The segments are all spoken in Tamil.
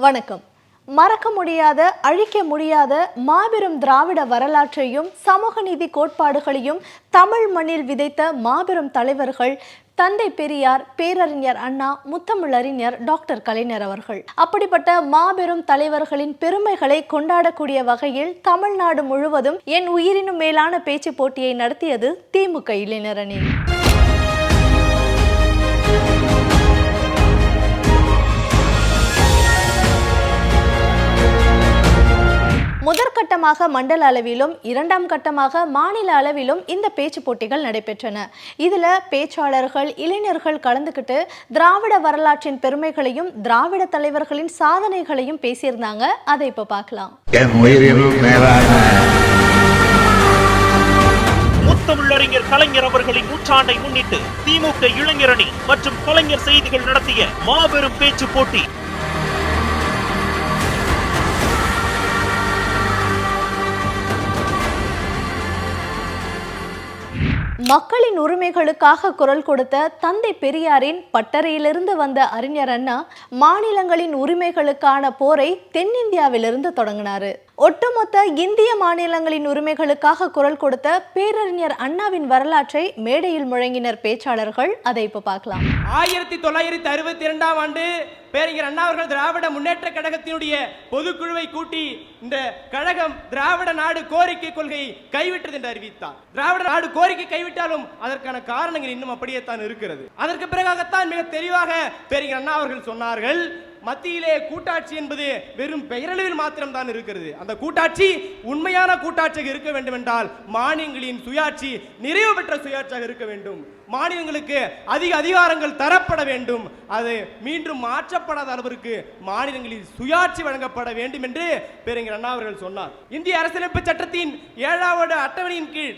வணக்கம். மறக்க முடியாத, அழிக்க முடியாத மாபெரும் திராவிட வரலாற்றையும் சமூக நீதி கோட்பாடுகளையும் தமிழ் மண்ணில் விதைத்த மாபெரும் தலைவர்கள் தந்தை பெரியார், பேரறிஞர் அண்ணா, முத்தமிழறிஞர் டாக்டர் கலைஞர் அவர்கள். அப்படிப்பட்ட மாபெரும் தலைவர்களின் பெருமைகளை கொண்டாடக்கூடிய வகையில் தமிழ்நாடு முழுவதும் என் உயிரினும் மேலான பேச்சு போட்டியை நடத்தியது திமுக இளைஞரணி. முதற்கட்டமாக மண்டல அளவிலும் இரண்டாம் கட்டமாக மாநில அளவிலும் இந்த பேச்சு போட்டிகள் நடைபெற்றன. இதுல பேச்சாளர்கள், இளைஞர்கள் கலந்துக்கிட்டு திராவிட வரலாற்றின் பெருமைகளையும் திராவிட தலைவர்களின் சாதனைகளையும் பேசியிருந்தாங்க. அதை இப்ப பார்க்கலாம். முத்தமிழறிஞர் கலைஞர் அவர்களின் நூற்றாண்டை முன்னிட்டு திமுக இளைஞரணி மற்றும் கலைஞர் செய்திகள் நடத்திய மாபெரும் பேச்சு போட்டி. மக்களின் உரிமைகளுக்காக குரல் கொடுத்த தந்தை பெரியாரின் பட்டறையிலிருந்து வந்த அறிஞர் அண்ணா மாநிலங்களின் உரிமைகளுக்கான போரை தென்னிந்தியாவிலிருந்து தொடங்கினாரு. ஒட்டுமொத்த இந்திய மாநிலங்களின் உரிமைகளுக்காக குரல் கொடுத்த பேரறிஞர் அண்ணாவின் வரலாற்றை மேடையில் முழங்கினர் பேச்சாளர்கள். அதை இப்ப பார்க்கலாம். 1962ஆம் ஆண்டு பேரறிஞர் அண்ணா அவர்கள் திராவிட முன்னேற்ற கழகத்தினுடைய பொதுக்குழுவை கூட்டி இந்த கழகம் திராவிட நாடு கோரிக்கை கொள்கையை கைவிட்டது என்று அறிவித்தார். திராவிட நாடு கோரிக்கை கைவிட்டாலும் அதற்கான காரணங்கள் இன்னும் அப்படியே தான் இருக்கிறது. அதற்கு பிறகாகத்தான் மிக தெளிவாக பேரறிஞர் அண்ணா அவர்கள் சொன்னார்கள், மத்தியிலே கூட்டாட்சி என்பது வெறும் பெயரளவில் மாத்திரம் தான் இருக்கிறது. அந்த கூட்டாட்சி உண்மையான கூட்டாட்சியாக இருக்க வேண்டும் என்றால் மாநிலங்களின் சுயாட்சி நிறைவு பெற்ற சுயாட்சியாக இருக்க வேண்டும். மாநிலங்களுக்கு அதிக அதிகாரங்கள் தரப்பட வேண்டும். அது மீண்டும் மாற்றப்படாத அளவிற்கு மாநிலங்களில் சுயாட்சி வழங்கப்பட வேண்டும் என்று பேரறிஞர் அண்ணா அவர்கள் சொன்னார். இந்திய அரசியலமைப்பு சட்டத்தின் 7வது அட்டவணையின் கீழ்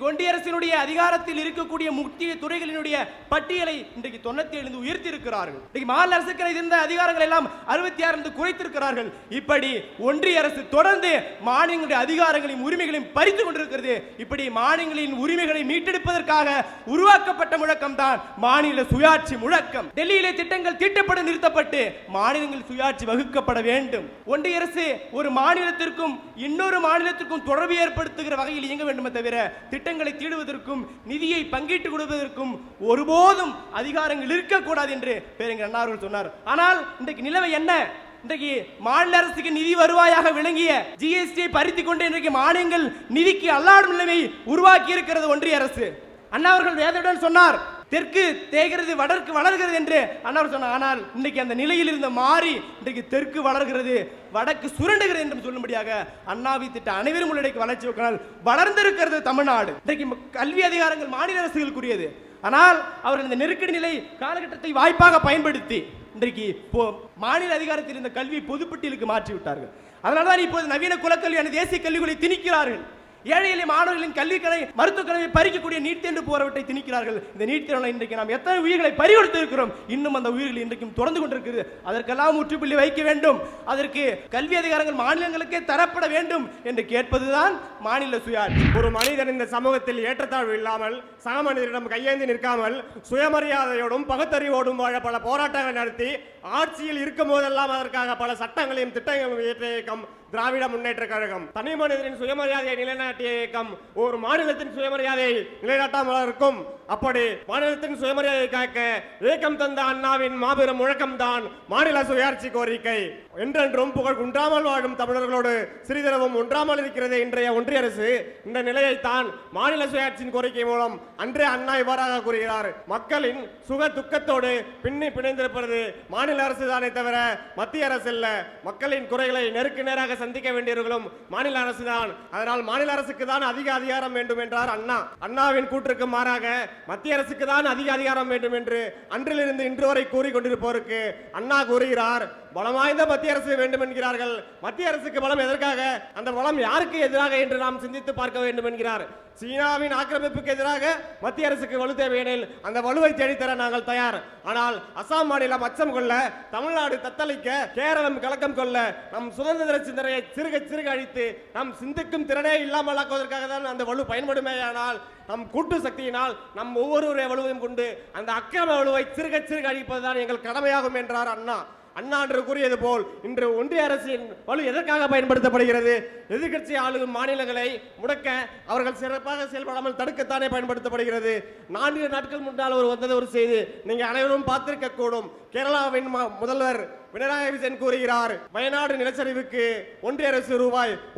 ஒன்றிய அரசினுடைய அதிகாரத்தில் இருக்கக்கூடிய முக்கிய துறைகளினுடைய பட்டியலை இன்றைக்கு 97 உயர்த்தி இருக்கிறார்கள். மாநில அரசுக்கு இருந்த அதிகாரங்கள் எல்லாம் 66 குறைத்திருக்கிறார்கள். இப்படி ஒன்றிய அரசு தொடர்ந்து மாநிலங்களுடைய அதிகாரங்களையும் உரிமைகளையும் பறித்துக் கொண்டிருக்கிறது. இப்படி மாநிலங்களின் உரிமைகளை மீட்டெடுப்பதற்காக உருவாக்கப்பட்ட முழக்கம் தான் மாநில சுயாட்சி முழக்கம். டெல்லியிலே திட்டங்கள் தீட்டப்பட நிறுத்தப்பட்டு மாநிலங்கள் சுயாட்சி வகுக்கப்பட வேண்டும். ஒன்றிய அரசு ஒரு மாநிலத்திற்கும் இன்னொரு மாநிலத்திற்கும் தொடர்பு ஏற்படுத்துகிற வகையில் இயங்க வேண்டுமே தவிர திட்டங்களை தீடுவதற்கும் நிதியை பங்கிட்டு கொடுப்பதற்கும் ஒருபோதும் அதிகாரங்கள் இருக்கக்கூடாது என்று பேரறிஞர் அண்ணா அவர்கள் சொன்னார். ஆனால் இன்றைக்கு நிலைமை என்ன? இன்றைக்கு மாநில அரசுக்கு நிதி வருவாயாக விளங்கிய ஜிஎஸ்டியை பறித்துக் கொண்டு இன்றைக்கு மாநிலங்கள் நிதிக்கு அல்லாடும் நிலைமை உருவாக்கி இருக்கிறது ஒன்றிய அரசு. அண்ணா அவர்கள் வேதத்துடன் சொன்னார், தெற்கு தேய்கிறது வடக்கு வளர்கிறது என்று அண்ணா சொன்னார். ஆனால் இன்றைக்கு அந்த நிலையில் இருந்த மாறி இன்றைக்கு தெற்கு வளர்கிறது, வடக்கு சுரண்டுகிறது என்று சொல்லும்படியாக அண்ணாவி திட்ட அனைவரும் உள்ளடக்கி வளர்ச்சி வளர்ந்திருக்கிறது தமிழ்நாடு. இன்றைக்கு கல்வி அதிகாரங்கள் மாநில அரசுகளுக்குரியது. ஆனால் அவர்கள் இந்த நெருக்கடி நிலை காலகட்டத்தை வாய்ப்பாக பயன்படுத்தி இன்றைக்கு மாநில அதிகாரத்தில் இருந்த கல்வி பொதுப்பட்டியலுக்கு மாற்றி விட்டார்கள். அதனால்தான் இப்போது நவீன குலக்கல்வியான தேசிய கல்விகளை திணிக்கிறார்கள். ஏழை எளிய மாணவர்களின் கல்விக்கலை, மருத்துவ கல்வியை பறிக்கக்கூடிய நீட் தேர்வு போறவற்றை திணிக்கிறார்கள். இந்த நீட் தேர்வில் இன்றைக்கு நாம் எத்தனை உயிர்களை பறிகொடுத்து இருக்கிறோம், இன்னும் அந்த உயிர்கள் இன்றைக்கும் தொடர்ந்து கொண்டிருக்கிறது. அதற்கெல்லாம் முற்றுப்புள்ளி வைக்க வேண்டும். அதற்கு கல்வி அதிகாரங்கள் மாநிலங்களுக்கே தரப்பட வேண்டும் என்று கேட்பதுதான் மாநில சுயாட்சி. ஒரு மனிதன் இந்த சமூகத்தில் ஏற்றத்தாழ்வு இல்லாமல் சக மனிதரிடம் கையேந்தி நிற்காமல் சுயமரியாதையோடும் பகுத்தறிவோடும் வாழ பல போராட்டங்கள் நடத்தி ஆட்சியில் இருக்கும் போதெல்லாம் அதற்காக பல சட்டங்களையும் திட்டங்களையும் இயற்றிய இயக்கம் திராவிட முன்னேற்ற கழகம். தனி மனிதரின் சுயமரியாதையை நிலைநாட்டிய இயக்கம் ஒரு மாநிலத்தின் சுயமரியாதையை நிலைநாட்டாமல் இருக்கும். அப்படி மாநிலத்தின் சுயமரியாதையை காக்க இயக்கம் தந்த அண்ணாவின் மாபெரும் முழக்கம் தான் மாநில சுயாட்சி கோரிக்கை. என்றென்றும் புகழ் குன்றாமல் வாழும் தமிழர்களோடு சிறிதளவும் ஒன்றாமல் இருக்கிறது இன்றைய ஒன்றிய அரசு. இந்த நிலையைத்தான் மாநில சுயாட்சியின் கோரிக்கை மூலம் அன்றே அண்ணா இவ்வாறாக கூறுகிறார், மக்களின் சுக துக்கத்தோடு பின்னி பிணைந்திருப்பது மாநில அரசு தானே தவிர மத்திய அரசு அல்ல. மக்களின் குறைகளை நெருக்கு நேராக சந்திக்க வேண்டியவர்களும் மாநில அரசு தான். அதனால் மாநில அரசுக்கு தான் அதிக அதிகாரம் வேண்டும் என்றார் அண்ணா. அண்ணாவின் கூற்றுக்கு மாறாக மத்திய அரசுக்கு தான் அதிக அதிகாரம் வேண்டும் என்று அன்றிலிருந்து இன்று வரை கூறிக்கொண்டிருப்போருக்கு அண்ணா கூறுகிறார், பலம் வாய்ந்த மத்திய அரசு வேண்டும் என்கிறார்கள். மத்திய அரசுக்கு பலம் எதற்காக? அந்த பலம் யாருக்கு எதிராக என்று நாம் சிந்தித்து பார்க்க வேண்டும் என்கிறார். சீனாவின் ஆக்கிரமிப்புக்கு எதிராக மத்திய அரசுக்கு வலு தேவையெனில் அந்த வலுவை தேடித்தர நாங்கள் தயார். ஆனால் அசாம் மாநிலம் அச்சம் கொள்ள, தமிழ்நாடு தத்தளிக்க, கேரளம் கலக்கம் கொள்ள, நம் சுதந்திர சிந்தனையை சிறுக சிறுக அழித்து நம் சிந்திக்கும் திறனே இல்லாமல் ஆக்குவதற்காக தான் அந்த வலு பயன்படுமேயானால் நம் கூட்டு சக்தியினால் நம் ஒவ்வொருவருடைய வலுவையும் கொண்டு அந்த அக்கிரம வலுவை சிறுக சிறுக அழிப்பதுதான் எங்கள் கடமையாகும் என்றார் அண்ணா. அண்ணா என்று கூறியது போல் இன்று ஒன்றிய அரசின் வலு எதற்காக பயன்படுத்தப்படுகிறது? எதிர்க்கட்சி ஆளும் மாநிலங்களை முடக்க, அவர்கள் சிறப்பாக செயல்படாமல் தடுக்கத்தானே பயன்படுத்தப்படுகிறது. 4 நாட்கள் முன்னால் வந்தது ஒரு செய்தி, நீங்க அனைவரும் பார்த்திருக்க கூடும். கேரளாவின் முதல்வர் பினராயி விஜயன் கூறுகிறார், வயநாடு நிலச்சரிவுக்கு ஒன்றிய அரசு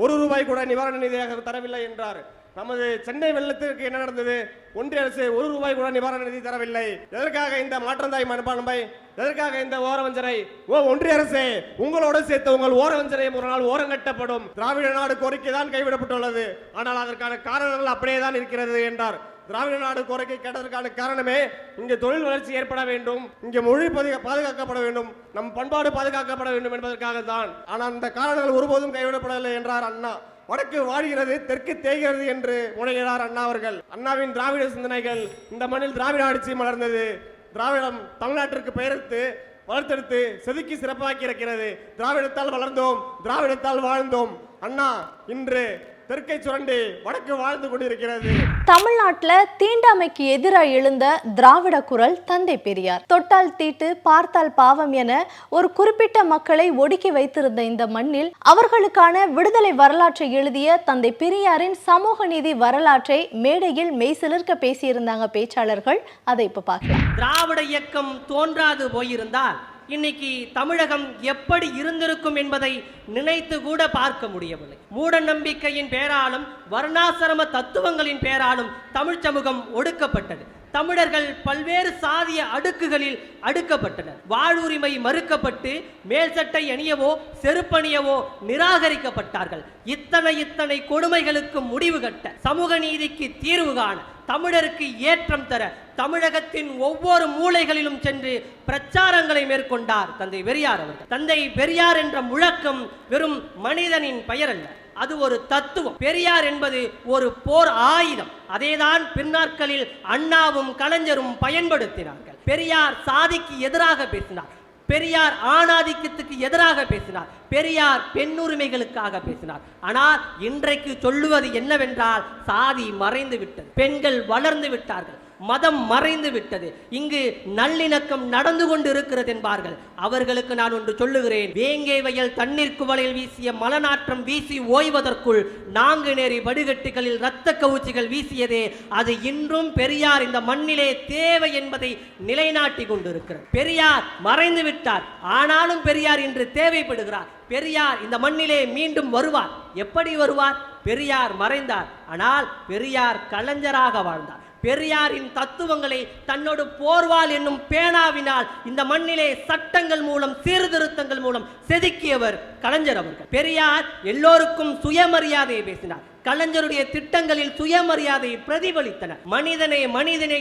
₹1 கூட நிவாரண நிதியாக தரவில்லை என்றார். நமது சென்னை வெள்ளத்திற்கு என்ன நடந்தது? ஒன்றிய அரசு ₹1 கூட நிவாரண நிதி தரவில்லை. எதற்காக இந்த மாற்றந்தாய் மனப்பான்மை? எதற்காக இந்த ஓரவஞ்சனை? ஒன்றிய அரசே, உங்களோடு சேர்த்து உங்கள் ஓரவஞ்சனையும் ஒரு நாள் ஓரங்கட்டப்படும். திராவிட நாடு கோரிக்கை தான் கைவிடப்பட்டுள்ளது, ஆனால் அதற்கான காரணங்கள் அப்படியே தான் இருக்கிறது என்றார். திராவிட நாடு கோரிக்கை கேட்டதற்கான காரணமே இங்கே தொழில் வளர்ச்சி ஏற்பட வேண்டும், இங்கே மொழி பாதுகாக்கப்பட வேண்டும், நம் பண்பாடு பாதுகாக்கப்பட வேண்டும் என்பதற்காக தான். ஆனால் அந்த காரணங்கள் ஒருபோதும் கைவிடப்படவில்லை என்றார் அண்ணா. வடக்கு வாழ்கிறது, தெற்கு தேய்கிறது என்று முனைகிறார் அண்ணா அவர்கள். அண்ணாவின் திராவிட சிந்தனைகள், இந்த மண்ணில் திராவிட ஆட்சி மலர்ந்தது. திராவிடம் தமிழ்நாட்டிற்கு பெயர்த்து வளர்த்தெடுத்து செதுக்கி சிறப்பாக்கி இருக்கிறது. திராவிடத்தால் வளர்ந்தோம், திராவிடத்தால் வாழ்ந்தோம். அண்ணா இன்று தெற்கை சுரண்டி வடக்கு வாழ்ந்து கொண்டிருக்கிறது. தமிழ்நாட்டில் தீண்டாமைக்கு எதிராக எழுந்த திராவிட குரல் தந்தை பெரியார். தொட்டால் தீட்டு, பார்த்தால் பாவம் என ஒரு குறிப்பிட்ட மக்களை ஒடுக்கி வைத்திருந்த இந்த மண்ணில் அவர்களுக்கான விடுதலை வரலாற்றை எழுதிய தந்தை பெரியாரின் சமூக நீதி வரலாற்றை மேடையில் மெய்சிலிர்க்க பேசியிருந்தாங்க பேச்சாளர்கள். அதை இப்ப பார்க்கலாம். திராவிட இயக்கம் தோன்றாது போயிருந்தால் இன்னைக்கு தமிழகம் எப்படி இருந்திருக்கும் என்பதை நினைத்து கூட பார்க்க முடியவில்லை. மூட நம்பிக்கையின் பேராலும் வர்ணாசிரம தத்துவங்களின் பேராலும் தமிழ் சமூகம் ஒடுக்கப்பட்டது. தமிழர்கள் பல்வேறு சாதிய அடுக்குகளில் அடுக்கப்பட்டனர். வாழ்வுரிமை மறுக்கப்பட்டு மேல் சட்டை அணியவோ செருப்பணியவோ நிராகரிக்கப்பட்டார்கள். இத்தனை கொடுமைகளுக்கு முடிவு கட்ட, சமூக நீதிக்கு தீர்வு காண, தமிழருக்கு ஏற்றம் தர தமிழகத்தின் ஒவ்வொரு மூலைகளிலும் சென்று பிரச்சாரங்களை மேற்கொண்டார் தந்தை பெரியார் அவர்கள். தந்தை பெரியார் என்ற முழக்கம் வெறும் மனிதனின் பெயர் அல்ல, அது ஒரு தத்துவம். பெரியார் என்பது ஒரு போர் ஆயுதம். அதேதான் பின்னாட்களில் அண்ணாவும் கலைஞரும் பயன்படுத்தினார்கள். பெரியார் சாதிக்கு எதிராக பேசினார், பெரியார் ஆணாதிக்கத்துக்கு எதிராக பேசினார், பெரியார் பெண்ணுரிமைகளுக்காக பேசினார். ஆனால் இன்றைக்கு சொல்லுவது என்னவென்றால், சாதி மறைந்து விட்டது, பெண்கள் வளர்ந்து விட்டார்கள், மதம் மறைந்து விட்டது, இங்கு நல்லிணக்கம் நடந்து கொண்டு இருக்கிறது என்பார்கள். அவர்களுக்கு நான் ஒன்று சொல்லுகிறேன், வேங்கை வயல் தண்ணீர் குவளையில் வீசிய மலநாற்றம் வீசி ஓய்வதற்குள் நாங்குநேரி வடிகட்டிகளில் இரத்த கவுச்சிகள் வீசியதே, அது இன்றும் பெரியார் இந்த மண்ணிலே தேவை என்பதை நிலைநாட்டி கொண்டிருக்கிறது. பெரியார் மறைந்து விட்டார், ஆனாலும் பெரியார் இன்று தேவைப்படுகிறார். பெரியார் இந்த மண்ணிலே மீண்டும் வருவார். எப்படி வருவார்? பெரியார் மறைந்தார், ஆனால் பெரியார் கலைஞராக வாழ்ந்தார். பெரியாரின் தத்துவங்களை தன்னோடு போர்வால் என்னும் பேனாவினால் இந்த மண்ணிலே சட்டங்கள் மூலம் சீர்திருத்தங்கள் மூலம் செதுக்கியவர் கலைஞர் அவர்கள். பெரியார் எல்லோருக்கும் சுயமரியாதையை பேசினார். கலைஞருடைய திட்டங்களில் சுயமரியாதையை பிரதிபலித்தன. மனிதனை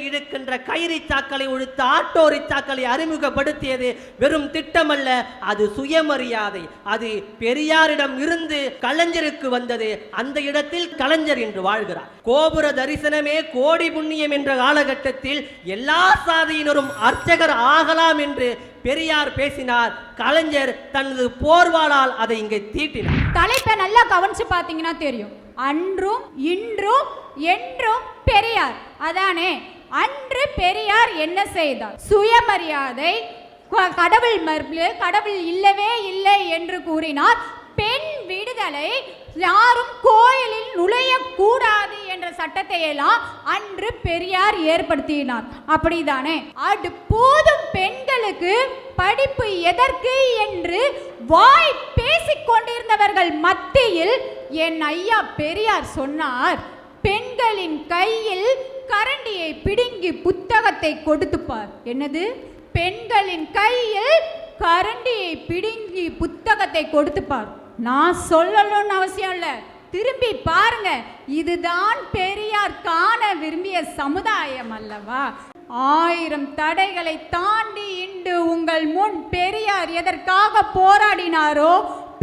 இழுக்கின்ற கைரிச்சாக்களை ஒழித்து ஆட்டோ ரிச்சாக்களை அறிமுகப்படுத்தியது வெறும் திட்டமல்ல, அது சுயமரியாதை. அது பெரியாரிடம் இருந்து கலைஞருக்கு வந்தது. அந்த இடத்தில் கலைஞர் என்று வாழ்கிறார். கோபுர தரிசனமே கோடி புண்ணியம் என்ற காலகட்டத்தில் எல்லா சாதியினரும் அர்ச்சகர் ஆகலாம் என்று பெரியார் பேசினார். கலைஞர் தனது போர்வாளால் அதை இங்கே தீட்டினார். தலைப்பை நல்லா கவனிச்சு பார்த்தீங்கன்னா தெரியும், அன்றும் இன்றும் என்றும் பெரியார். அதானே, அன்று பெரியார் என்ன செய்தார்? சுயமரியாதை, கடவுள் மறுப்பு, கடவுள் இல்லவே இல்லை என்று கூறினார். பெண் விடுதலை, யாரும் கோயிலில் நுழையக்கூடாது என்ற சட்டத்தை எல்லாம் அன்று பெரியார் ஏற்படுத்தினார். அப்படிதானே? அது போதும், பெண்களுக்கு படிப்பு எதற்கு என்று வாய் பேசிக் கொண்டிருந்தவர்கள் மத்தியில் என் ஐயா பெரியார் சொன்னார், பெண்களின் கையில் கரண்டியை பிடுங்கி புத்தகத்தை கொடுத்துப்பார். என்னது? பெண்களின் கையில் கரண்டியை பிடுங்கி புத்தகத்தை கொடுத்துப்பார். நான் சொல்லணும்னு அவசியம் இல்லை, திரும்பி பாருங்க. இதுதான் பெரியார் காண விரும்பிய சமுதாயம் அல்லவா? 1000 தடைகளை தாண்டி இன்று உங்கள் முன் பெரியார் எதற்காக போராடினாரோ,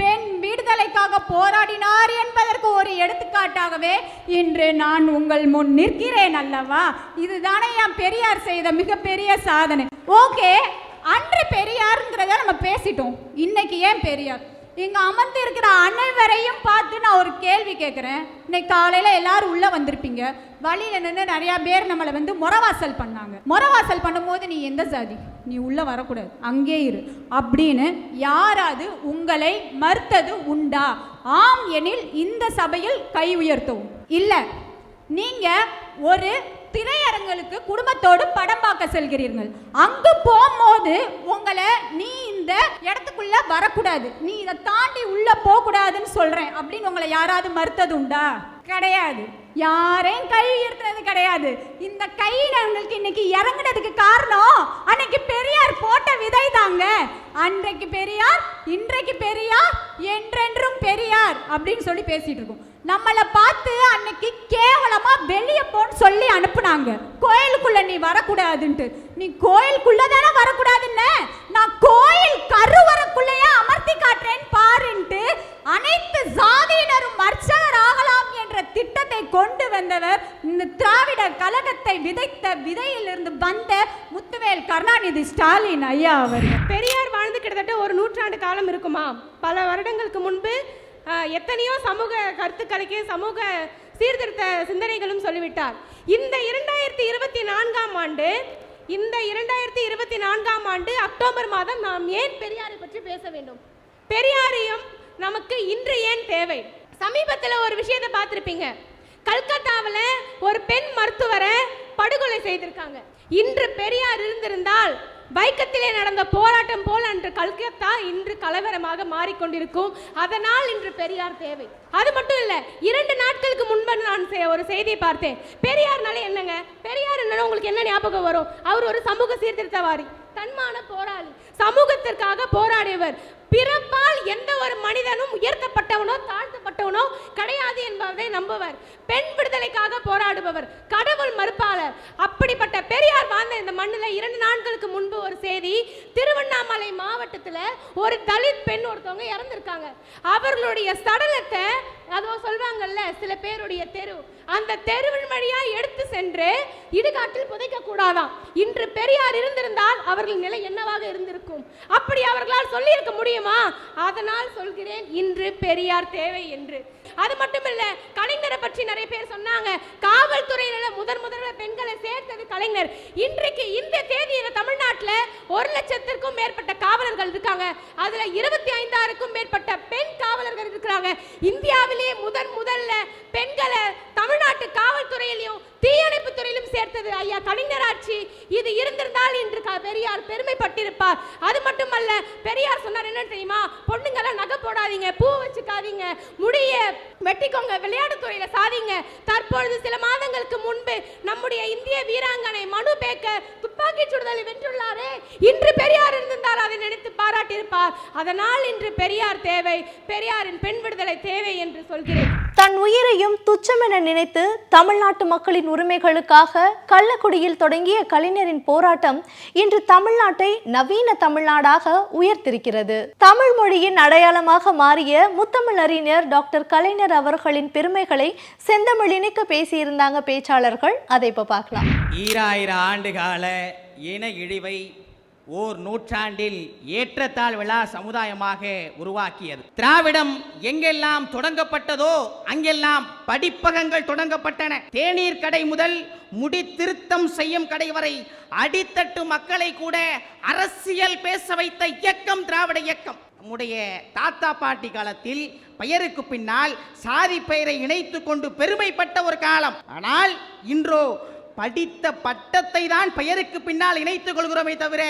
பெண் விடுதலைக்காக போராடினார் என்பதற்கு ஒரு எடுத்துக்காட்டாகவே இன்று நான் உங்கள் முன் நிற்கிறேன் அல்லவா? இதுதானே என் பெரியார் செய்த மிகப்பெரிய சாதனை. ஓகே, அன்று பெரியார்ங்கிறத நம்ம பேசிட்டோம். இன்னைக்கு ஏன் பெரியார்? இங்க அமர்ந்து இருக்கிற அனைவரையும் பார்த்து நான் ஒரு கேள்வி கேட்குறேன். இன்னைக்கு காலையில எல்லாரும் உள்ள வந்திருப்பீங்க. வழியில நின்று நிறைய பேர் நம்மளை வந்து முறவாசல் பண்ணாங்க. முறவாசல் பண்ணும்போது நீ எந்த ஜாதி, நீ உள்ள வரக்கூடாது, அங்கே இரு அப்படின்னு யாராவது உங்களை மறுத்தது உண்டா? ஆம் எனில் இந்த சபையில் கை உயர்த்தவும். இல்லை, நீங்க ஒரு திரையரங்களுக்கு குடும்பத்தோடு படம் பார்க்க செல்கிறீர்கள். அங்கு போகும்போது உங்களை நீ இந்த இடத்துக்குள்ள வரக்கூடாது, நீ இதை தாண்டி உள்ள போக கூடாதுன்னு சொல்றேன் அப்படின்னு உங்களை யாராவது மறுத்தது உண்டா? கிடையாது. யாரையும் கை உயர்த்துறது கிடையாது. இந்த கையில உங்களுக்கு இன்னைக்கு இறங்குனதுக்கு காரணம் அன்னைக்கு பெரியார் போட்ட விதை தாங்க. அன்றைக்கு பெரியார், இன்றைக்கு பெரியார், என்றென்றும் பெரியார் அப்படின்னு சொல்லி பேசிட்டு இருக்கோம். நம்மளை பார்த்து அன்னைக்கு கேவலமா வெளியே போன்னு சொல்லி அனுப்புனாங்க. கோயிலுக்குள்ள நீ வரக்கூடாதுன்ட்டு. நீ கோயிலுக்குள்ள தானே வரக்கூடாதுன்னு, நான் கோயில் கருவறைக்குள்ளேயே அமர்த்தி காட்டுறேன் பாருன்ட்டு அனைத்து ஜாதியினரும் அர்ச்சகர் ஆகலாம் என்ற திட்டத்தை கொண்டு வந்தவர் இந்த திராவிட கழகத்தை விதைத்த விதையிலிருந்து வந்த முத்துவேல் கருணாநிதி ஸ்டாலின் ஐயா அவர்கள். பெரியார் வாழ்ந்து கிட்டத்தட்ட ஒரு நூற்றாண்டு காலம் இருக்குமா? பல வருடங்களுக்கு முன்பு எத்தனையோ சமூக கருத்துக்களுக்கு சமூக சீர்திருத்த சிந்தனைகளும் சொல்லிவிட்டார். இந்த 2024ஆம் ஆண்டு அக்டோபர் மாதம் நாம் ஏன் பெரியாரை பற்றி பேச வேண்டும்? பெரியாரையும் நமக்கு இன்று ஏன் தேவை? சமீபத்தில் ஒரு விஷயத்தை பார்த்துருப்பீங்க. கல்கத்தாவில் ஒரு பெண் மருத்துவரை படுகொலை செய்திருக்காங்க. இன்று பெரியார் இருந்திருந்தால் வைக்கத்திலே நடந்த போராட்டம் போல் அன்று கல்கத்தா இன்று கலவரமாக மாறிக்கொண்டிருக்கும். அதனால் இன்று பெரியார் தேவை. அது மட்டும் இல்ல, 2 நாட்களுக்கு முன்பு நான் ஒரு செய்தியை பார்த்தேன். பெரியார்னாலே என்னங்க? பெரியார் என்னன்னா உங்களுக்கு என்ன ஞாபகம் வரும்? அவர் ஒரு சமூக சீர்திருத்தவாதி, தன்மான போராளி, சமூகத்திற்காக போராடியவர். பிறப்பால் எந்த ஒரு மனிதனும் உயர்த்தப்பட்டவனோ தாழ்த்தப்பட்டவனோ கிடையாது என்பதை நம்புவர். பெண் விடுதலைக்காக போராடுபவர், கடவுள் மறுப்பாளர். அப்படிப்பட்ட பெரியார் வாழ்ந்த இந்த மண்ணில் 2 நாட்களுக்கு முன்பு ஒரு செய்தி, திருவண்ணாமலை மாவட்டத்தில் ஒரு தலித் பெண் ஒருத்தவங்க இறந்திருக்காங்க. அவர்களுடைய சடலத்தை, அதோ சொல்வாங்கல்ல சில பேருடைய தெரு, அந்த தெருவின் வழியா எடுத்து சென்று இடுகாட்டில் புதைக்க கூடாதாம். இன்று பெரியார் இருந்திருந்தால் அவர்கள் நிலை என்னவாக இருந்திருக்கும்? அப்படி அவர்களால் சொல்லி இருக்க முடியுமா? அதனால் சொல்கிறேன், இன்று பெரியார் தேவை என்று. அது மட்டுமில்ல, கலைஞரை பற்றி நிறைய பேர் சொன்னாங்க. காவல்துறையில முதல்ல பெண்களை சேர்த்தது கலைஞர். இன்றைக்கு இந்த தேதியில தமிழ்நாட்டில் 1,00,000க்கும் மேற்பட்ட காவலர்கள் இருக்காங்க. அதுல 25,000க்கும் மேற்பட்ட பெண் காவலர்கள் இருக்கிறாங்க. இந்தியாவிலேயே முதல்ல பெண்களை தமிழ்நாட்டு காவல்துறையிலும் தீயணைப்பு துறையிலும் சேர்த்தது ஐயா கலைஞர் ஆட்சி. இது இருந்திருந்தால் இன்று பெரியார் பெருமைப்பட்டிருப்பார். அது மட்டுமல்ல, பெரியார் சொன்னார் என்ன தெரியுமா? பொண்ணுங்களை நகை போடாதீங்க, பூ வச்சுக்காதீங்க, முடிய வெட்டிக்கோங்க, விளையாட்டு துறையில சாதிங்க. தற்பொழுது சில மாதங்களுக்கு முன்பு நம்முடைய இந்திய வீராங்கனை மனு பேக்கர் துப்பாக்கி சுடுதலை வென்றுள்ளாரே. இன்று பெரியார் இருந்திருந்தால் அதை நினைத்து பாராட்டியிருப்பார். அதனால் இன்று பெரியார் தேவை, பெரியாரின் பெண் விடுதலை தேவை என்று சொல்கிறேன். தன் உயிரையும் துச்சமென நினைத்து தமிழ்நாட்டு மக்களின் உரிமைகளுக்காக கள்ளக்குடியில் தொடங்கிய கலைஞரின் போராட்டம் இன்று தமிழ்நாட்டை நவீன தமிழ்நாடாக உயர்த்திருக்கிறது. தமிழ் மொழியின் அடையாளமாக மாறிய முத்தமிழ் அறிஞர் டாக்டர் கலைஞர் அவர்களின் பெருமைகளை செந்தமிழினிக்கு பேசியிருந்தாங்க பேச்சாளர்கள். அதை இப்ப பார்க்கலாம். 2000 ஆண்டுகால இன இழிவை ஓர் நூற்றாண்டில் ஏற்றத்தாழ் விழா சமுதாயமாக உருவாக்கியது. திராவிடம் எங்கெல்லாம் தொடங்கப்பட்டதோ அங்கெல்லாம் படிப்பகங்கள் தொடங்கப்பட்டன. தேநீர் கடை முதல் முடி திருத்தம் செய்யும் கடை வரை அடித்தட்டு மக்களை கூட அரசியல் பேச வைத்த இயக்கம் திராவிட இயக்கம். நம்முடைய தாத்தா பாட்டி காலத்தில் பெயருக்கு பின்னால் சாதி பெயரை இணைத்து கொண்டு பெருமைப்பட்ட ஒரு காலம். ஆனால் இன்றோ படித்த பட்டத்தை தான் பெயருக்கு பின்னால் இணைத்துக் கொள்கிறோமே தவிர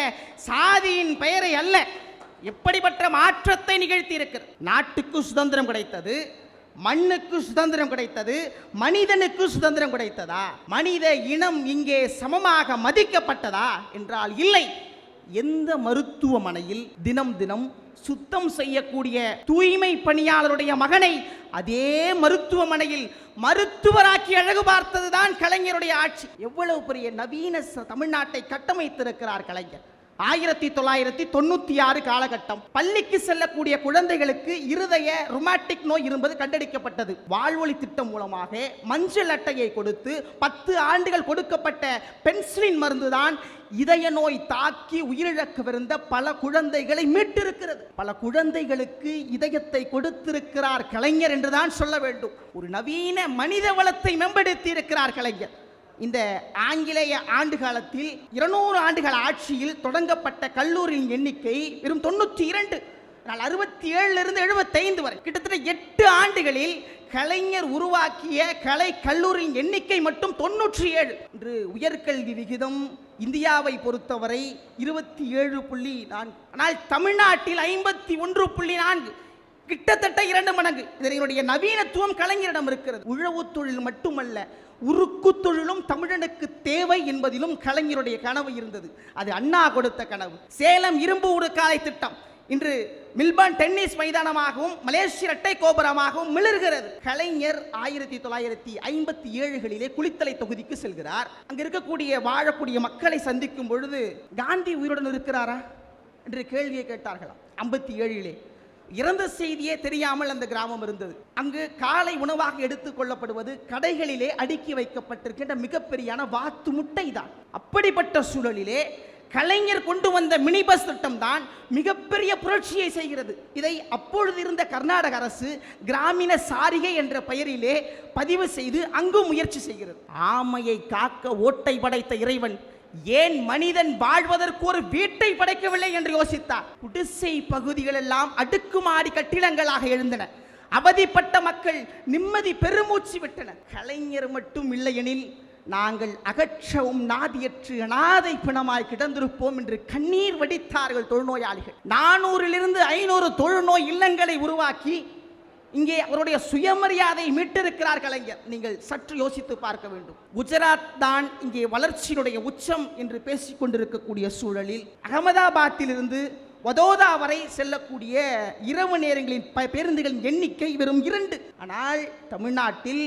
சாதியின் பெயரை அல்ல. எப்படிப்பட்ட மாற்றத்தை நிகழ்த்தி இருக்கிறது. நாட்டுக்கு சுதந்திரம் கிடைத்தது, மண்ணுக்கு சுதந்திரம் கிடைத்தது, மனிதனுக்கு சுதந்திரம் கிடைத்ததா? மனித இனம் இங்கே சமமாக மதிக்கப்பட்டதா என்றால் இல்லை. எந்த மருத்துவமனையில் தினம் தினம் சுத்தம் செய்யக்கூடிய தூய்மை பணியாளருடைய மகனை அதே மருத்துவமனையில் மருத்துவராக்கி அழகு பார்த்ததுதான் கலைஞருடைய ஆட்சி. எவ்வளவு பெரிய நவீன தமிழ்நாட்டை கட்டமைத்திருக்கிறார் கலைஞர். 1996 காலகட்டம். பள்ளிக்கு செல்லக்கூடிய குழந்தைகளுக்கு இருதய ருமாட்டிக் நோய் இருப்பது கண்டறியப்பட்டது. வாழ்வொளி திட்டம் மூலமாக மஞ்சள் அட்டையை கொடுத்து 10 ஆண்டுகள் கொடுக்கப்பட்ட பென்சிலின் மருந்துதான் இதய நோய் தாக்கி உயிரிழக்கவிருந்த பல குழந்தைகளை மீட்டிருக்கிறது. பல குழந்தைகளுக்கு இதயத்தை கொடுத்திருக்கிறார் கலைஞர் என்றுதான் சொல்ல வேண்டும். ஒரு நவீன மனித வளத்தை மேம்படுத்தி இருக்கிறார் கலைஞர். இந்த ஆங்கிலேய ஆண்டு காலத்தில் 200 ஆண்டுகள் ஆட்சியில் தொடங்கப்பட்ட கல்லூரியின் எண்ணிக்கை வெறும் 92. 67 இருந்து 75 வரை கிட்டத்தட்ட 8 ஆண்டுகளில் கலைஞர் உருவாக்கிய கலை கல்லூரியின் எண்ணிக்கை மட்டும் 97. இன்று உயர்கல்வி விகிதம் இந்தியாவை பொறுத்தவரை 27.4, ஆனால் தமிழ்நாட்டில் 51.4, கிட்டத்தட்ட 2 மடங்கு. இதனுடைய நவீனத்துவம் கலைஞரிடம் இருக்கிறது. உழவு தொழில் மட்டுமல்ல, உருக்கு தொழிலும் தமிழனுக்கு தேவை என்பதிலும் கலைஞருடைய கனவு இருந்தது. அது அண்ணா கொடுத்த கனவு. சேலம் இரும்பு உருக்காலை திட்டம் இன்று மில்பர்ன் டென்னிஸ் மைதானமாகவும் மலேசிய இரட்டை கோபுரமாகவும் மிளர்கிறது. கலைஞர் 1957களிலே குளித்தலை தொகுதிக்கு செல்கிறார். அங்க இருக்கக்கூடிய வாழக்கூடிய மக்களை சந்திக்கும் பொழுது காந்தி உயிருடன் இருக்கிறாரா என்று கேள்வியை கேட்டார்களாம். 57லே இறந்த செய்தியே தெரியாமல் அந்த கிராமம் இருந்தது. அங்கு காலை உணவாக எடுத்துக் கொள்ளப்படுவது கடைகளிலே அடுக்கி வைக்கப்பட்டிருக்கின்ற மிகப்பெரிய வாத்து முட்டை தான். அப்படிப்பட்ட சூழலிலே கலைஞர் கொண்டு வந்த மினி பஸ் திட்டம் தான் மிகப்பெரிய புரட்சியை செய்கிறது. இதை அப்பொழுது இருந்த கர்நாடக அரசு கிராமீண சாரிகை என்ற பெயரிலே பதிவு செய்து அங்கும் முயற்சி செய்கிறது. ஆமையை காக்க ஓட்டை படைத்த இறைவன் ஏன் மனிதன் வாழ்வதற்கு ஒரு வீட்டை படைக்கவில்லை என்று யோசித்தார். குடிசை பகுதிகள் எல்லாம் அடுக்குமாடி கட்டிடங்களாக எழுந்தன. அவதிப்பட்ட மக்கள் நிம்மதி பெருமூச்சு விட்டனர். கலைஞர் மட்டும் இல்லையெனில் நாங்கள் அகற்றவும் நாதியற்று அனாதை பிணமாய் கிடந்திருப்போம் என்று கண்ணீர் வடித்தார்கள் தொழுநோயாளிகள். 400 500 தொழுநோய் இல்லங்களை உருவாக்கி இங்கே அவருடைய சுயமரியாதை மீட்டிருக்கிறார் கலைஞர். நீங்கள் சற்று யோசித்து பார்க்க வேண்டும். குஜராத் தான் இங்கே வளர்ச்சியினுடைய உச்சம் என்று பேசிக் கொண்டிருக்கக்கூடிய சூழலில் அகமதாபாத்தில் இருந்து வதோதா வரை செல்லக்கூடிய இரவு நேரங்களின் பேருந்துகளின் எண்ணிக்கை வெறும் 2. ஆனால் தமிழ்நாட்டில்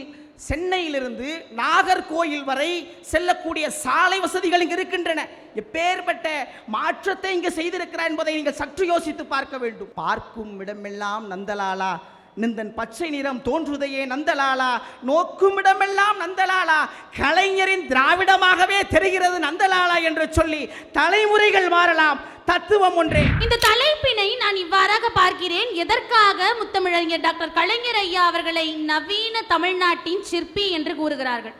சென்னையிலிருந்து நாகர்கோயில் வரை செல்லக்கூடிய சாலை வசதிகள் இங்கு இருக்கின்றன. எப்பேற்பட்ட மாற்றத்தை இங்கு செய்திருக்கிறார் என்பதை நீங்கள் சற்று யோசித்து பார்க்க வேண்டும். பார்க்கும் இடமெல்லாம் நந்தலாலா, நிந்தன் பச்சை நிறம் தோன்றுதையே நந்தலாலா, நோக்கும் இடமெல்லாம் நந்தலாலா, கலைஞரின் திராவிடமாகவே தெரிகிறது நந்தலாலா என்று சொல்லி தலைமுறைகள் மாறலாம், தத்துவம் ஒன்றே. இந்த தலைப்பினை நான் இவ்வாறாக பார்க்கிறேன். எதற்காக முத்தமிழறிஞர் டாக்டர் கலைஞர் ஐயா அவர்களை நவீன தமிழ்நாட்டின் சிற்பி என்று கூறுகிறார்கள்?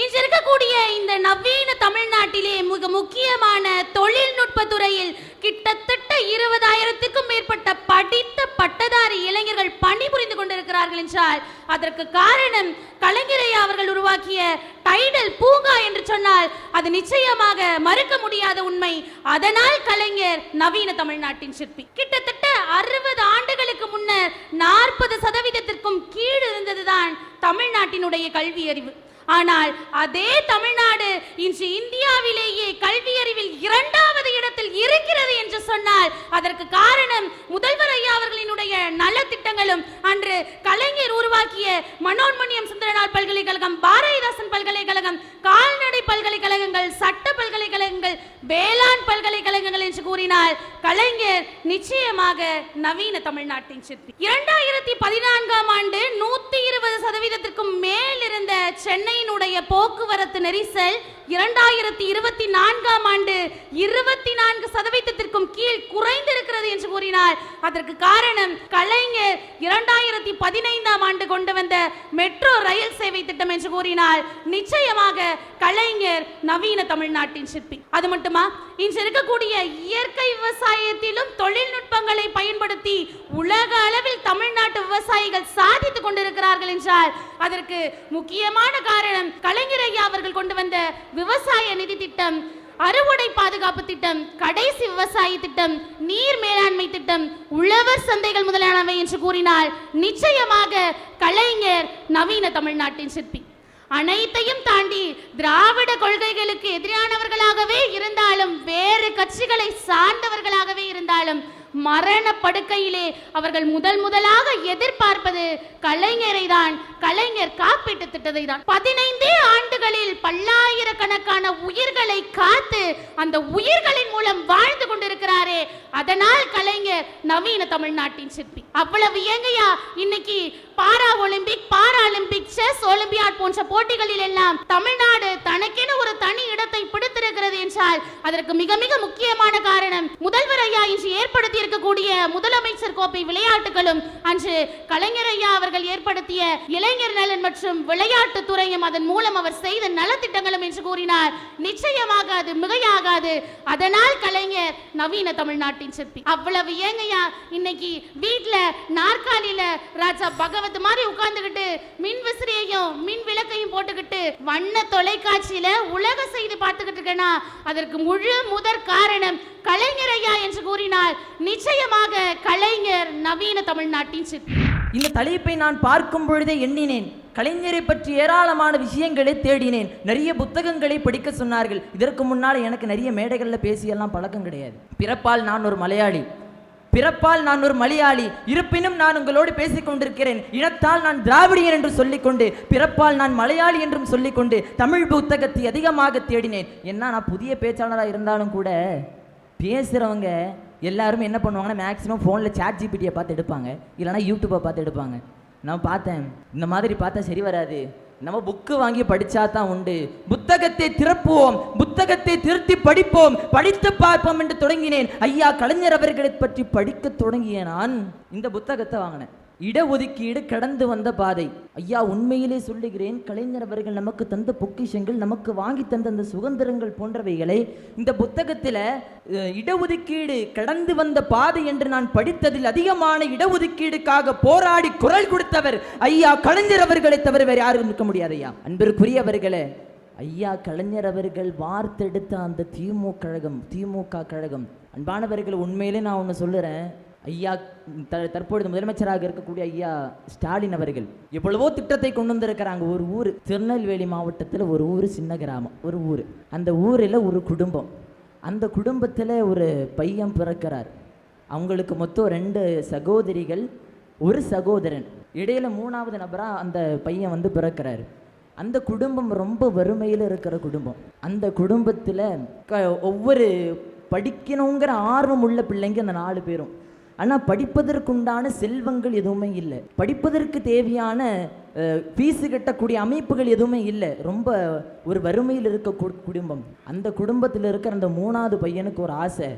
இன்று இருக்கக்கூடிய இந்த நவீன தமிழ்நாட்டிலே மிக முக்கியமான தொழில்நுட்ப துறையில் கிட்டத்தட்ட 20,000க்கும் மேற்பட்ட படித்த பட்டதாரி இளைஞர்கள் பணிபுரிந்து கொண்டிருக்கிறார்கள் என்றால் அதற்கு காரணம் கலைஞர் ஐயா அவர்கள் உருவாக்கிய டைடல் பூங்கா என்று சொன்னால் அது நிச்சயமாக மறுக்க முடியாத உண்மை. அதனால் கலைஞர் நவீன தமிழ்நாட்டின் சிற்பி. கிட்டத்தட்ட 60 ஆண்டுகளுக்கு முன்னர் 40% கீழ் இருந்ததுதான் தமிழ்நாட்டினுடைய கல்வி அறிவு. ஆனால் அதே தமிழ்நாடு இன்று இந்தியாவிலேயே கல்வி அறிவில் 2வது இடத்தில் இருக்கிறது என்று சொன்னால் அதற்கு காரணம் முதல்வர் ஐயா அவர்களினுடைய நல திட்டங்களும் அன்று கலைஞர் உருவாக்கிய மனோன்மணியம் சுந்தரனார் பல்கலைக்கழகம், பாரதிதாசன் பல்கலைக்கழகம், கால்நடை பல்கலைக்கழகங்கள், சட்ட பல்கலைக்கழகங்கள், வேளாண் பல்கலைக்கழகங்கள் என்று கூறினால் கலைஞர் நிச்சயமாக நவீன தமிழ்நாட்டின் சிற்பி. 2014ஆம் ஆண்டு 120%க்கும் மேல் இருந்த சென்னையினுடைய போக்குவரத்து நெரிசல் 2024ஆம் ஆண்டு 24%க்கும் கீழ் குறைந்திருக்கிறது என்று கூறினார். அதற்கு காரணம் கலைஞர் 2015ஆம் ஆண்டு கொண்டு வந்த மெட்ரோ ரயில் சேவை திட்டம் என்று கூறினால் நிச்சயமாக கலைஞர் நவீன தமிழ்நாட்டின் சிற்பி. அது மட்டுமா, இன்று இருக்கக்கூடிய இயற்கை விவசாயத்திலும் தொழில்நுட்பங்களை பயன்படுத்தி உலக அளவில் தமிழ்நாட்டு விவசாயிகள் சாதித்துக் கொண்டிருக்கிறார்கள் என்றால் அதற்கு முக்கியமான காரணம் கலைஞர் ஐயா அவர்கள் கொண்டு வந்த விவசாய நிதி திட்டம், அறுவடை பாதுகாப்பு திட்டம், கடைசி விவசாய திட்டம், நீர் மேலாண்மை திட்டம், உழவர் சந்தைகள் முதலானவை என்று கூறினால் நிச்சயமாக கலைஞர் நவீன தமிழ்நாட்டின் சிற்பி. அனைத்தையும் தாண்டி திராவிட கொள்கைகளுக்கு எதிரானவர்களாகவே இருந்தாலும் வேறு கட்சிகளை சார்ந்தவர்களாகவே இருந்தாலும் மரண படுக்கையிலே அவர்கள் முதலாக எதிர்பார்ப்பது கலைஞரை தான், கலைஞர் காப்பீட்டு திட்டத்தை தான். 15 ஆண்டுகளில் பல்லாயிரக்கணக்கான உயிர்களை காத்து அந்த உயிர்களின் மூலம் வாழ்ந்து கொண்டிருக்கிறாரே, அதனால் கலைஞர் நவீன தமிழ்நாட்டின் சிற்பி. அவ்வளவு ஏங்கையா இன்னைக்கு para Olympic, para Olympic, chess olympiad போன்ற போட்டிகளில் எல்லாம் தமிழ்நாடு தனக்கென ஒரு தனி இடத்தை பிடித்திருக்கிறது என்றால் அதற்கு மிக மிக முக்கியமான காரணம் முதல்வர் ஐயா இன்று ஏற்படுத்தி இருக்கக்கூடிய முதலமைச்சர் கோப்பை விளையாட்டுகளும் அன்று கலைஞர் ஐயா அவர்கள் ஏற்படுத்திய இளைஞர் நலன் மற்றும் விளையாட்டு துறையும் அதன் மூலம் அவர் செய்த நலத்திட்டங்களும் என்று கூறினார். நிச்சயமாக அது மிகையாகாது. அதனால் கலைஞர் நவீன தமிழ்நாட்டின் சிற்பி. அவ்வளவு ஏங்கையா இன்னைக்கு வீட்டுல நாற்காலியில ராஜா பகவத் மாதிரி உட்கார்ந்துகிட்டு மின் விசிறியையும் மின் விளக்கையும் போட்டுக்கிட்டு வண்ண தொலைக்காட்சியில உலக செய்தி பார்த்துக்கிட்டு இருக்கேனா அதற்கு முழு முதற் காரணம் கலைஞர் ஐயா என்று கூறினார். நிச்சயமாக கலைஞர் நவீன தமிழ்நாட்டின் சிற்பி. இந்த தலைப்பை நான் பார்க்கும் பொழுதே எண்ணினேன். கலைஞரை பற்றி ஏராளமான விஷயங்களை தேடினேன். நிறைய புத்தகங்களை படிக்க சொன்னார்கள். இதற்கு முன்னால் எனக்கு நிறைய மேடைகளில் பேசியெல்லாம் பழக்கம் கிடையாது. பிறப்பால் நான் ஒரு மலையாளி, இருப்பினும் நான் உங்களோடு பேசிக் கொண்டிருக்கிறேன். இனத்தால் நான் திராவிடியன் என்று சொல்லிக்கொண்டு, பிறப்பால் நான் மலையாளி என்றும் சொல்லிக்கொண்டு தமிழ் புத்தகத்தை அதிகமாக தேடினேன். என்ன நான் புதிய பேச்சாளராக இருந்தாலும் கூட பேசுகிறவங்க எல்லாரும் என்ன பண்ணுவாங்கன்னா மேக்ஸிமம் ஃபோனில் ChatGPT பார்த்து எடுப்பாங்க, இல்லைனா யூடியூப்பை பார்த்து எடுப்பாங்க. நான் பார்த்தேன், இந்த மாதிரி பார்த்தா சரி வராது, நம்ம புக்கு வாங்கி படிச்சா தான் உண்டு. புத்தகத்தை திறப்புவோம், புத்தகத்தை திருத்தி படிப்போம், படித்து பார்ப்போம் என்று தொடங்கினேன். ஐயா கலைஞர் அவர்களை பற்றி படிக்க தொடங்கிய நான் இந்த புத்தகத்தை வாங்கினேன். இடஒதுக்கீடு கடந்து வந்த பாதை. ஐயா உண்மையிலே சொல்லுகிறேன், கலைஞர் அவர்கள் நமக்கு தந்த பொக்கிஷங்கள், நமக்கு வாங்கி தந்த அந்த சுதந்திரங்கள் போன்றவைகளை இந்த புத்தகத்தில் இடஒதுக்கீடு கடந்து வந்த பாதை என்று நான் படித்ததில் அதிகமான இடஒதுக்கீடுக்காக போராடி குரல் கொடுத்தவர் ஐயா கலைஞர் அவர்களை தவிர வேறு யாரும் இருக்க முடியாது. ஐயா அன்பிற்குரியவர்களே, ஐயா கலைஞர் அவர்கள் வார்த்தெடுத்த அந்த திமுக கழகம், அன்பானவர்கள் உண்மையிலே நான் ஒன்று சொல்லுறேன். ஐயா தற்பொழுது முதலமைச்சராக இருக்கக்கூடிய ஐயா ஸ்டாலின் அவர்கள் எவ்வளவோ திட்டத்தை கொண்டு வந்திருக்கிறாங்க. ஒரு ஊர், திருநெல்வேலி மாவட்டத்தில் ஒரு ஊர், சின்ன கிராமம் ஒரு ஊர். அந்த ஊரில் ஒரு குடும்பம், அந்த குடும்பத்தில் ஒரு பையன் பிறக்கிறார். அவங்களுக்கு மொத்தம் 2 சகோதரிகள், ஒரு சகோதரன், இடையில 3வது நபராக அந்த பையன் பிறக்கிறார். அந்த குடும்பம் ரொம்ப வறுமையில் இருக்கிற குடும்பம். அந்த குடும்பத்தில் ஒவ்வொரு படிக்கணுங்கிற ஆர்வம் உள்ள பிள்ளைங்க அந்த 4 பேரும். ஆனால் படிப்பதற்குண்டான செல்வங்கள் எதுவுமே இல்லை, படிப்பதற்கு தேவையான ஃபீஸு கட்டக்கூடிய அமைப்புகள் எதுவுமே இல்லை. ரொம்ப ஒரு வறுமையில் இருக்க குடும்பம். அந்த குடும்பத்தில் இருக்கிற அந்த 3வது பையனுக்கு ஒரு ஆசை,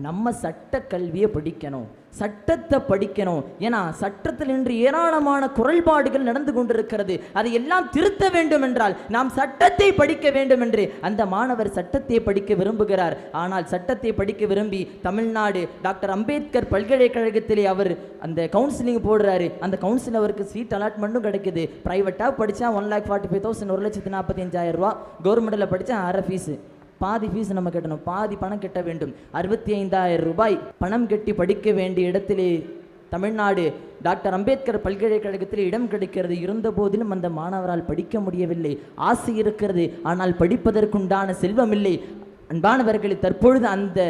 நம்ம சட்ட கல்வியை படிக்கணும், சட்டத்தை படிக்கணும். ஏன்னா சட்டத்தில் இன்று ஏராளமான குறைபாடுகள் நடந்து கொண்டிருக்கிறது, அதை எல்லாம் திருத்த வேண்டும் என்றால் நாம் சட்டத்தை படிக்க வேண்டும் என்று அந்த மாணவர் சட்டத்தை படிக்க விரும்புகிறார். ஆனால் சட்டத்தை படிக்க விரும்பி தமிழ்நாடு டாக்டர் அம்பேத்கர் பல்கலைக்கழகத்திலே அவர் அந்த கவுன்சிலிங் போடுறாரு. அந்த கவுன்சில் அவருக்கு சீட் அலாட்மெண்ட்டும் கிடைக்குது. பிரைவேட்டாக படித்தா 1,45,000, 1,45,000 ரூபா, கவர்மெண்ட்டில் படித்தா அரை ஃபீஸு, பாதி ஃபீஸ் நம்ம கட்டணும், பாதி பணம் கட்ட வேண்டும். 65,000 ரூபாய் பணம் கட்டி படிக்க வேண்டிய இடத்திலே தமிழ்நாடு டாக்டர் அம்பேத்கர் பல்கலைக்கழகத்தில் இடம் கிடைக்கிறது. இருந்த போதிலும் அந்த மாணவரால் படிக்க முடியவில்லை. ஆசை இருக்கிறது, ஆனால் படிப்பதற்குண்டான செல்வம் இல்லை. அன்பானவர்களை, தற்பொழுது அந்த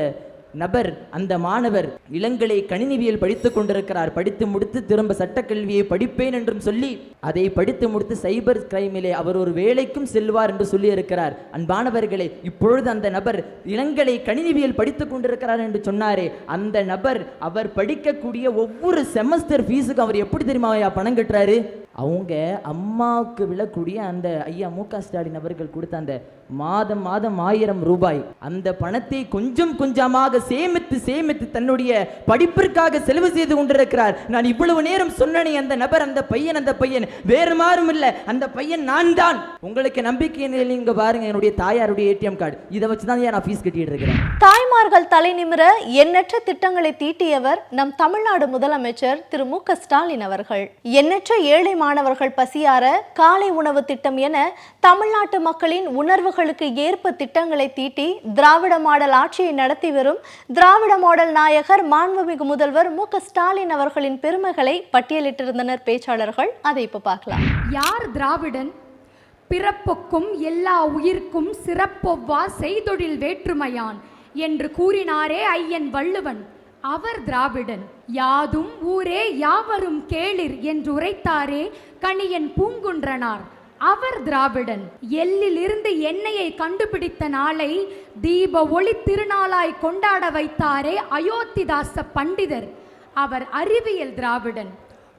நபர், அந்த மாணவர் இளங்கலை கணினிவியல் படித்துக் கொண்டிருக்கிறார். படித்து முடித்து திரும்ப சட்டக்கல்வியை படிப்பேன் என்றும் சொல்லி அதை படித்து முடித்து சைபர் கிரைமிலே அவர் ஒரு வேலைக்கும் செல்வார் என்று சொல்லி இருக்கிறார். அன்பானவர்களே, இப்பொழுது அந்த நபர் இளங்கலை கணினிவியல் படித்துக் கொண்டிருக்கிறார் என்று சொன்னாரே, அந்த நபர் அவர் படிக்கக்கூடிய ஒவ்வொரு செமஸ்டர் ஃபீஸுக்கு அவர் எப்படி தெரியுமா பணம் கட்டுறாரு? அவங்க அம்மாவுக்கு விழக்கூடிய அந்த ஐயா மு.க. ஸ்டாலின் அவர்கள் கொடுத்த அந்த மாதம் 1000 ரூபாய், அந்த பணத்தை கொஞ்சம் கொஞ்சமாக சேமித்து தன்னுடைய படிப்பிற்காக செலவு செய்து கொண்டிருக்கிறார். நான் இவ்வளவு நேரம் சொன்னேனே, அந்த நபர், அந்த பையன் வேறு மாறும் இல்லை, அந்த பையன் நான் தான். உங்களுக்கு நம்பிக்கை இங்க பாருங்க, என்னுடைய தாயாருடைய ஏடிஎம் கார்டு, இதை வச்சுதான் நான் ஃபீஸ் கட்டிட்டு இருக்கிறேன். தாய்மார்கள் தலை நிமிர எண்ணற்ற திட்டங்களை தீட்டியவர் நம் தமிழ்நாடு முதலமைச்சர் திரு மு.க. ஸ்டாலின் அவர்கள். எண்ணற்ற ஏழை மாணவர்கள் பசியார காலை உணவு திட்டம் என தமிழ்நாட்டு மக்களின் உணர்வுகளுக்கு ஏற்ப திட்டங்களை தீட்டி திராவிட மாடல் ஆட்சியை நடத்தி வரும் திராவிட மாடல் நாயகர் மாண்புமிகு முதல்வர் மு.க. ஸ்டாலின் அவர்களின் பெருமைகளை பட்டியலிட்டிருந்தனர் பேச்சாளர்கள். அதை இப்ப பார்க்கலாம். யார் திராவிடன்? பிறப்புக்கும் எல்லா உயிர்க்கும் சிறப்பொவ்வா செய்தொழில் வேற்றுமையான் என்று கூறினாரே ஐயன் வள்ளுவன். அவர் திராவிடன். யாதும் ஊரே யாவரும் கேளிர் என்று உரைத்தாரே கணியன் பூங்குன்றனார். அவர் திராவிடன். எள்ளில் இருந்து எண்ணெயை கண்டுபிடித்த நாளை தீப ஒளி திருநாளாய் கொண்டாட வைத்தாரே அயோத்திதாச பண்டிதர். அவர் அறிவியல் திராவிடன்.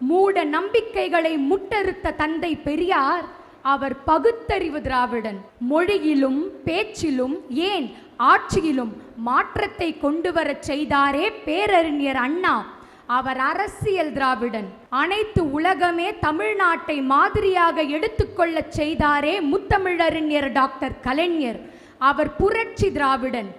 மூட நம்பிக்கைகளை முட்டறுத்த தந்தை பெரியார். அவர் பகுத்தறிவு திராவிடன். மொழியிலும் பேச்சிலும் ஏன் ஆட்சியிலும் மாற்றத்தை கொண்டு வரச் செய்தாரே பேரறிஞர் அண்ணா. அவர் அரசியல் திராவிடன். அனைத்து உலகமே தமிழ்நாட்டை மாதிரியாக எடுத்துக்கொள்ளச் செய்தாரே முத்தமிழறிஞர் டாக்டர் கலைஞர். அவர் புரட்சி திராவிடன்.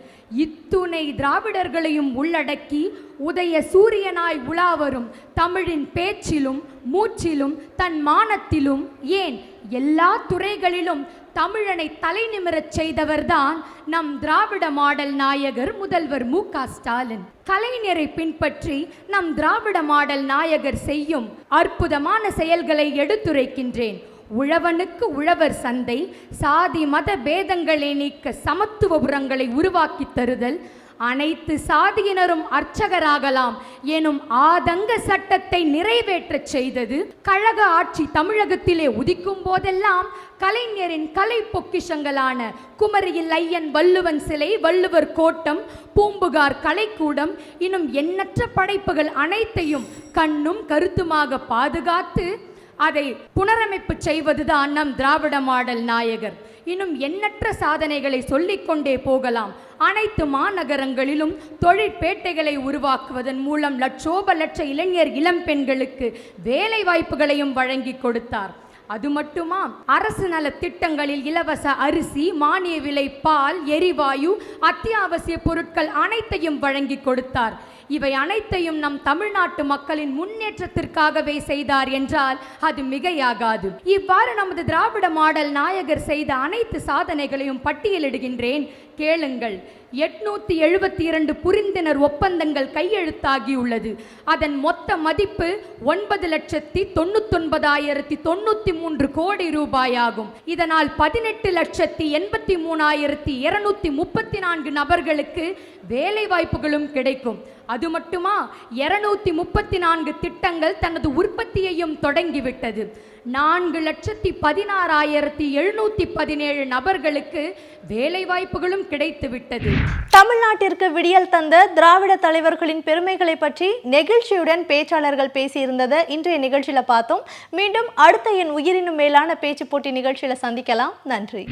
இத்துணை திராவிடர்களையும் உள்ளடக்கி உதய சூரியனாய் உலாவரும் தமிழின் பேச்சிலும் மூச்சிலும் தன் மானத்திலும் ஏன் எல்லா துறைகளிலும் தமிழனை தலை நிமிரச் செய்தவர்தான் நம் திராவிட மாடல் நாயகர் முதல்வர் மு.க. ஸ்டாலின். கலைஞரை பின்பற்றி நம் திராவிட மாடல் நாயகர் செய்யும் அற்புதமான செயல்களை எடுத்துரைக்கின்றேன். உழவனுக்கு உழவர் சந்தை, சாதி மத பேதங்களை நீக்க சமத்துவபுரங்களை உருவாக்கி தருதல், அனைத்து சாதியினரும் அர்ச்சகராகலாம் எனும் ஆதங்க சட்டத்தை நிறைவேற்றச் செய்தது, கழக ஆட்சி தமிழகத்திலே உதிக்கும் போதெல்லாம் கலைஞரின் கலை பொக்கிஷங்களான குமரியில் ஐயன் வள்ளுவன் சிலை, வள்ளுவர் கோட்டம், பூம்புகார் கலைக்கூடம் இன்னும் எண்ணற்ற படைப்புகள் அனைத்தையும் கண்ணும் கருத்துமாக பாதுகாத்து அதை புனரமைப்பு செய்வதுதான் நம் திராவிட மாடல் நாயகர். இன்னும் எண்ணற்ற சாதனைகளை சொல்லிக்கொண்டே போகலாம். அனைத்து மாநகரங்களிலும் தொழிற்பேட்டைகளை உருவாக்குவதன் மூலம் லட்சோப லட்ச இளைஞர் இளம் பெண்களுக்கு வேலை வாய்ப்புகளையும் வழங்கி கொடுத்தார். அது மட்டுமா, அரசு நல திட்டங்களில் இலவச அரிசி, மானிய விலை பால், எரிவாயு, அத்தியாவசிய பொருட்கள் அனைத்தையும் வழங்கி கொடுத்தார். இவை அனைத்தையும் நம் தமிழ்நாட்டு மக்களின் முன்னேற்றத்திற்காகவே செய்தார் என்றால் அது மிகையாகாது. இவ்வாறு நமது திராவிட மாடல் நாயகர் செய்த அனைத்து சாதனைகளையும் பட்டியலிடுகின்றேன், கேளுங்கள். 872 புரிந்துணர் ஒப்பந்தங்கள் கையெழுத்தாகியுள்ளது. அதன் மொத்த மதிப்பு 9,99,093 கோடி ரூபாயாகும். இதனால் 18,83,234 நபர்களுக்கு வேலை வாய்ப்புகளும் கிடைக்கும். அது மட்டுமா, 234 திட்டங்கள் தனது உற்பத்தியையும் தொடங்கிவிட்டது. 4,16,717 நபர்களுக்கு வேலை வாய்ப்புகளும் கிடைத்துவிட்டது. தமிழ்நாட்டிற்கு விடியல் தந்த திராவிட தலைவர்களின் பெருமைகளை பற்றி நெகிழ்ச்சியுடன் பேச்சாளர்கள் பேசியிருந்ததை இன்றைய நிகழ்ச்சியில பார்த்தோம். மீண்டும் அடுத்த என் உயிரினும் மேலான பேச்சு போட்டி நிகழ்ச்சியில சந்திக்கலாம். நன்றி.